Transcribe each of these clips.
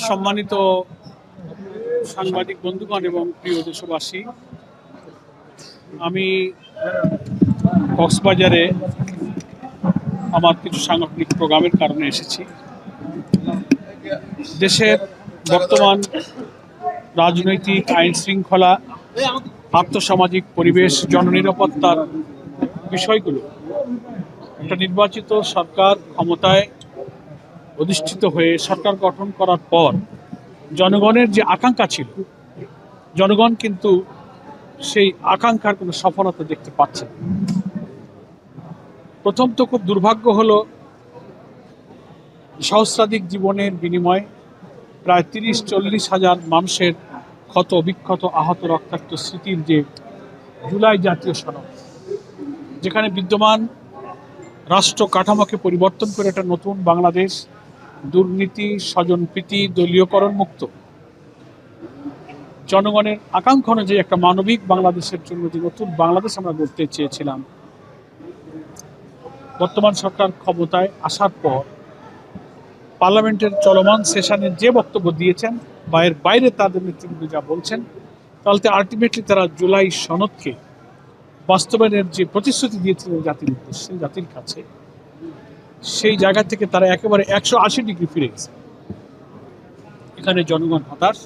সম্মানিত সাংবাদিক বন্ধুগণ এবং প্রিয় দেশবাসী, আমি কক্সবাজারে আমার কিছু সাংগঠনিক প্রোগ্রামের কারণে এসেছি। দেশের বর্তমান রাজনৈতিক আইন শৃঙ্খলা, আর্থসামাজিক পরিবেশ, জননিরাপত্তার বিষয়গুলো একটা নির্বাচিত সরকার ক্ষমতায় অধিষ্ঠিত হয়ে সরকার গঠন করার পর জনগণের যে আকাঙ্ক্ষা ছিল, জনগণ কিন্তু সেই আকাঙ্ক্ষার কোনো সফলতা দেখতে পাচ্ছে না। প্রথম তো খুব দুর্ভাগ্য হলো, সহস্রাধিক জীবনের বিনিময়ে প্রায় 30-40 হাজার মানুষের ক্ষত বিক্ষত আহত রক্তাক্ত স্মৃতির যে জুলাই জাতীয় সনদ, যেখানে বিদ্যমান রাষ্ট্র কাঠামোকে পরিবর্তন করে একটা নতুন বাংলাদেশ, দুর্নীতি, স্বজনপ্রীতি, দলীয়করণ মুক্ত, জনগণের আকাঙ্ক্ষা অনুযায়ী একটা মানবিক বাংলাদেশের জন্য যে নতুন বাংলাদেশ আমরা গড়তে চেয়েছিলাম, বর্তমান সরকার ক্ষমতায় আসার পর পার্লামেন্টের চলমান সেশনে যে বক্তব্য দিয়েছেন বা এর বাইরে তাদের নেতৃবৃন্দ যা বলছেন, তাহলে আলটিমেটলি তারা জুলাই সনদকে বাস্তবায়নের যে প্রতিশ্রুতি দিয়েছিলেন জাতির উদ্দেশ্যে, জাতির কাছে, সেই জায়গা থেকে তারা একেবারে 180 ডিগ্রি ফিরে গেছে। এখানে জনগণ হতাশ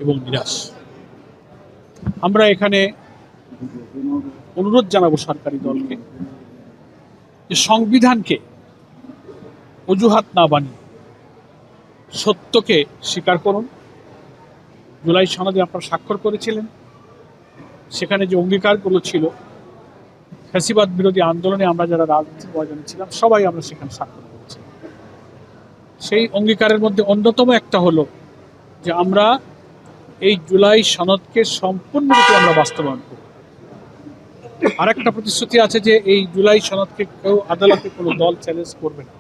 এবং নিরাশ। আমরা এখানে অনুরোধ জানাবো সরকারি দলকে যে সংবিধানকে অজুহাত না বানিয়ে সত্যকে স্বীকার করুন। জুলাই সনদে আপনারা স্বাক্ষর করেছিলেন, সেখানে যে অঙ্গীকারগুলো ছিল, ফ্যাসিবাদ বিরোধী আন্দোলনে আমরা যারা রাজনীতির ময়দানে ছিলাম সবাই আমরা সেখানে স্বাক্ষর করেছি। সেই অঙ্গীকারের মধ্যে অন্যতম একটা হলো যে আমরা এই জুলাই সনদকে সম্পূর্ণরূপে আমরা বাস্তবায়ন করব। আর একটা প্রতিশ্রুতি আছে যে এই জুলাই সনদকে কেউ আদালতে কোনো দল চ্যালেঞ্জ করবে না।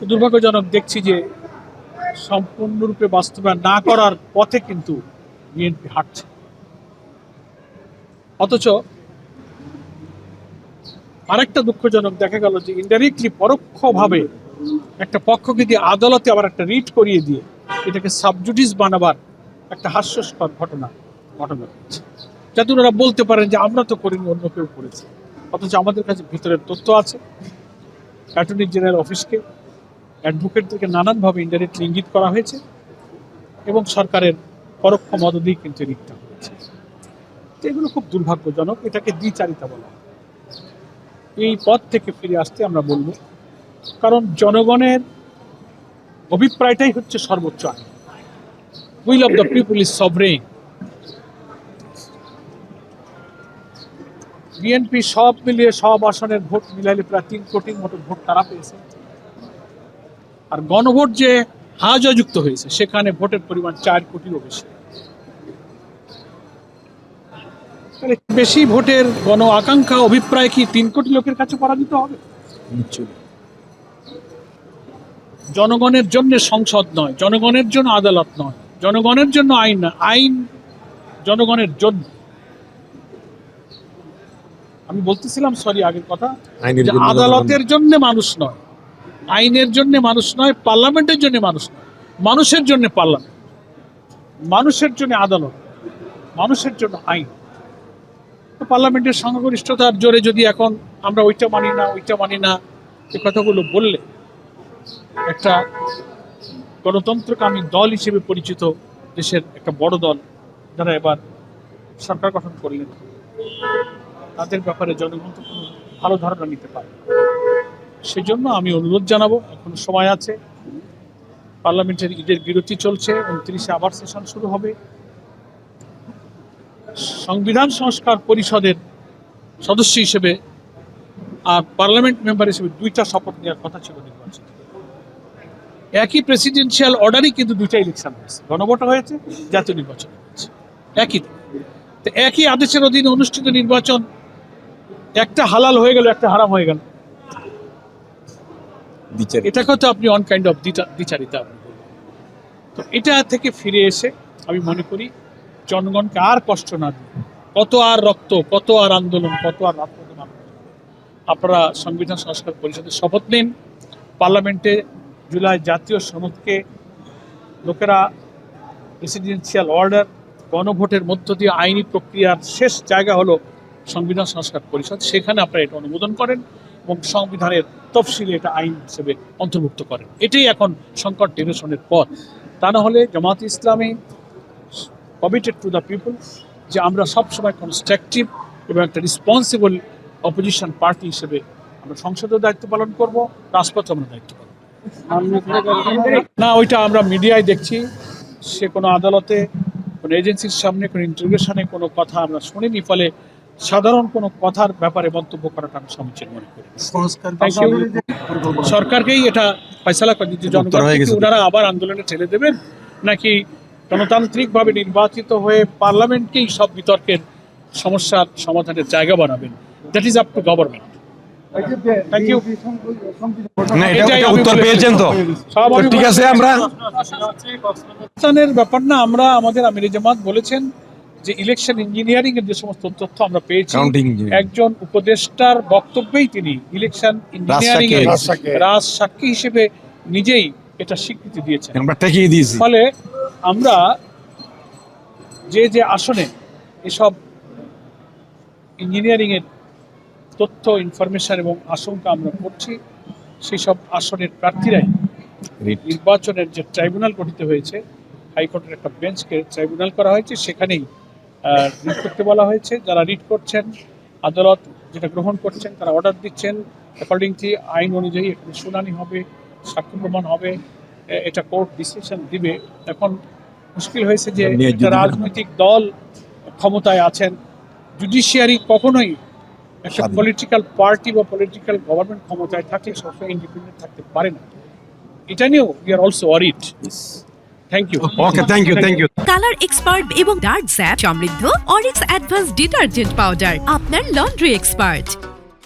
দুর্ভাগ্যজনক দেখছি যে সম্পূর্ণরূপে বাস্তবায়ন না করার পথে কিন্তু বিএনপি হাঁটছে। অথচ আরেকটা দুঃখজনক দেখা গেল যে ইনডাইরেক্টলি, পরোক্ষভাবে একটা পক্ষকে দিয়ে আদালতে আবার একটা রিট করিয়ে দিয়ে এটাকে সাবজুডিস বানাবার একটা হাস্যস্কর ঘটনা হচ্ছে, যাতে ওনারা বলতে পারেন যে আমরা তো করিনি, অন্য কেউ করেছে। অথচ আমাদের কাছে ভিতরের তথ্য আছে। অ্যাটর্নি জেনারেল অফিসকে, অ্যাডভোকেটদেরকে নানানভাবে ইনডাইরেক্টলি ইঙ্গিত করা হয়েছে এবং সরকারের পরোক্ষ মদদেই কিন্তু রিটটা হয়েছে। এগুলো খুব দুর্ভাগ্যজনক, এটাকে দ্বিচারিতা বলা। এই পথ থেকে ফিরে আসতে আমরা বলবো, কারণ জনগণের অভিপ্রায়টাই হচ্ছে সর্বোচ্চ আইন। Will of the people is sovereign. BNP সব মিলিয়ে সব আসনের ভোট মিলাইলে প্রায় 3 কোটির মতো ভোট তারা পেয়েছে। আর গণভোট যে হাজযুক্ত হয়েছে, সেখানে ভোটের পরিমাণ 4 কোটিরও বেশি। বেশি ভোটের গণ আকাঙ্ক্ষা, অভিপ্রায় কি 3 কোটি লোকের কাছে পরাজিত হবে? জনগণের জন্য সংসদ নয়, জনগণের জন্য আদালত নয়, জনগণের জন্য আইন নয়, আইন জনগণের জন্য। আমি বলতেছিলাম আগের কথা, যে আদালতের জন্য মানুষ নয়, আইনের জন্য মানুষ নয়, পার্লামেন্টের জন্য মানুষ নয়, মানুষের জন্য পার্লামেন্ট, মানুষের জন্য আদালত, মানুষের জন্য আইন। পার্লামেন্টের সংখ্যাগরিষ্ঠতার জোরে যদি এখন আমরা ওইটা মানি না এ কথাগুলো বললে, একটা গণতন্ত্রকামী দল হিসেবে পরিচিত দেশের একটা বড় দল যারা এবার সরকার গঠন করলেন, তাদের ব্যাপারে জনগণ তো কোনো ভালো ধারণা নিতে পারে। সেজন্য আমি অনুরোধ জানাবো, এখনো সময় আছে, পার্লামেন্টের ঈদের বিরতি চলছে, 29-এ আবার সেশন শুরু হবে। সংবিধান সংস্কার পরিষদের সদস্য হিসেবে আর পার্লামেন্ট মেম্বার হিসেবে 2টা শপথ নেওয়ার কথা ছিল নির্বাচন। একই প্রেসিডেন্সিয়াল অর্ডারই কিন্তু 2টা ইলেকশন হয়েছে, গণভোট হয়েছে, জাতীয় নির্বাচন হয়েছে। একই আদেশের অধীনে অনুষ্ঠিত নির্বাচন, একটা হালাল হয়ে গেল, একটা হারাম হয়ে গেল। এটাকে তো আপনি অন কাইন্ড অফ দ্বিচারিতা। তো এটা থেকে ফিরে এসে আমি মনে করি জনগণকে আর কষ্ট না দিয়ে, কত আর রক্ত, কত আর আন্দোলন, কত আর রাজপথে নামতে, আপনারা সংবিধান সংস্কার পরিষদের শপথ নিন, পার্লামেন্টে জুলাই জাতীয় সনদকে লোকেরা প্রেসিডেন্সিয়াল অর্ডার গণভোটের মধ্য দিয়ে আইনি প্রক্রিয়ার শেষ জায়গা হলো সংবিধান সংস্কার পরিষদ, সেখানে আপনারা এটা অনুমোদন করেন এবং সংবিধানের তফসিলে এটা আইন হিসেবে অন্তর্ভুক্ত করেন। এটাই এখন সংকট নিরসনের পথ। তা না হলে Jamaat Islami committed to the people, যে আমরা সবসময় কনস্ট্রাকটিভ এবং একটা রেসপন্সিবল অপোজিশন পার্টি হিসেবে আমরা সংসদের দায়িত্ব পালন করব, রাজপথে আমরা দায়িত্ব পালন না। ওইটা আমরা মিডিয়ায় দেখছি, সে কোনো আদালতে কোনো এজেন্সির সামনে কোনো ইন্টারভিউশনে কোনো কথা আমরা শুনিনি, ফলে সাধারণ কোনো কথার ব্যাপারে মন্তব্য করাটা আমি সমীচীন মনে করি। সরকারকেই এটা ফয়সালা করে দিচ্ছে জনগণকে, ওনারা আবার আন্দোলনে ঠেলে দেবেন নাকি গণতান্ত্রিকভাবে নির্বাচিত হয়ে পার্লামেন্টকেই সব বিতর্কের সমস্যার সমাধানের জায়গা বানাবেন। That is up to government. Thank you. উত্তর পেয়েছেন তো? ঠিক আছে, আমরা ব্যাপার না, আমরা আমাদের আমিরে জামাত বলেছেন যে ইলেকশন ইঞ্জিনিয়ারিং এর যে সমস্ত তথ্য আমরা পেয়েছি, একজন উপদেষ্টার বক্তব্যেই তিনি ইলেকশন ইঞ্জিনিয়ারিং এর রাজ সাক্ষী হিসেবে নিজেই এটা স্বীকৃতি দিয়েছেন। ফলে আমরা যে আসনে এসব ইঞ্জিনিয়ারিং এর তথ্য ইনফরমেশন এবং আশঙ্কা আমরা করছি, সেই সব আসনের প্রার্থীরাই নির্বাচনের যে ট্রাইব্যুনাল গঠিত হয়েছে, হাইকোর্টের একটা বেঞ্চকে ট্রাইব্যুনাল করা হয়েছে, সেখানেই রিট করতে বলা হয়েছে। যারা রিট করছেন, আদালত যেটা গ্রহণ করছেন, তারা অর্ডার দিচ্ছেন অ্যাকর্ডিংলি আইন অনুযায়ী এখানে শুনানি হবে, সাক্ষ্য প্রমাণ হবে, এটা কোর্ট ডিসিশন দিবে। এখন মুশকিল হয়েছে যে একটা রাজনৈতিক দল ক্ষমতায় আছেন, জুডিশিয়ারি কখনোই একটা পলিটিক্যাল পার্টি বা পলিটিক্যাল গভর্নমেন্ট ক্ষমতায় থাকলে সবসময় ইন্ডিপেন্ডেন্ট থাকতে পারে না। এটা নিয়েও we are also worried. Thank you. Okay, thank you. Colour expert এবং ডার্ক স্যাপ সমৃদ্ধ অরিক্স অ্যাডভান্স ডিটারজেন্ট পাউডার, আপনার লন্ড্রি এক্সপার্ট।